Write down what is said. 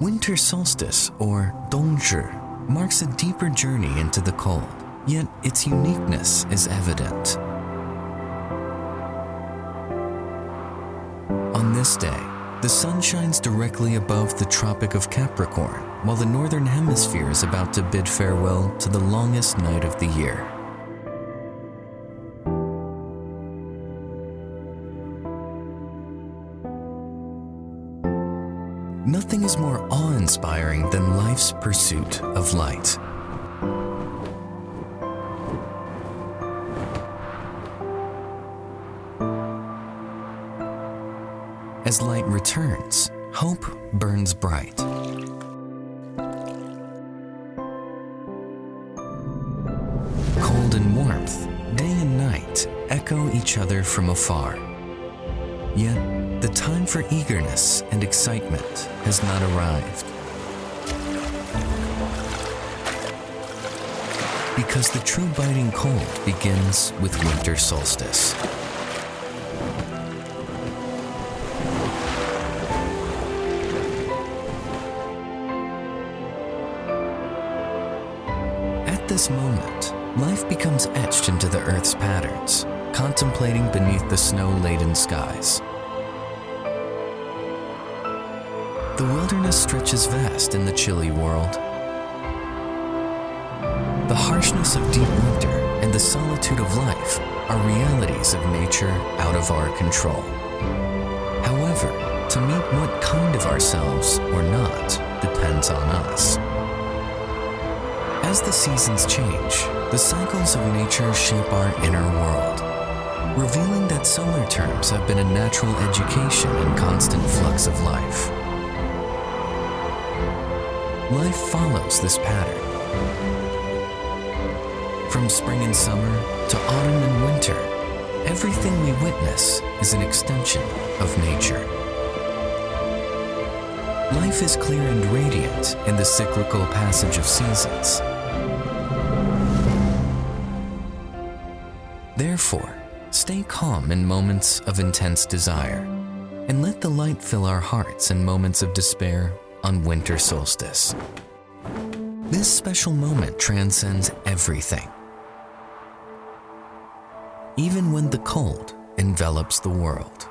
Winter Solstice, or Dongzhi, marks a deeper journey into the cold, yet its uniqueness is evident. On this day, the sun shines directly above the Tropic of Capricorn, while the Northern Hemisphere is about to bid farewell to the longest night of the year. Nothing is more awe-inspiring than life's pursuit of light. As light returns, hope burns bright. Cold and warmth, day and night, echo each other from afar. Yet, the time for eagerness and excitement has not arrived. Because the true biting cold begins with winter solstice. At this moment, life becomes etched into the Earth's patterns, contemplating beneath the snow-laden skies. The wilderness stretches vast in the chilly world. The harshness of deep winter and the solitude of life are realities of nature out of our control. However, to meet what kind of ourselves or not depends on us. As the seasons change, the cycles of nature shape our inner world, revealing that summer terms have been a natural education in constant flux of life. Life follows this pattern. From spring and summer to autumn and winter, everything we witness is an extension of nature. Life is clear and radiant in the cyclical passage of seasons. Therefore, stay calm in moments of intense desire, and let the light fill our hearts in moments of despair on winter solstice. This special moment transcends everything, even when the cold envelops the world.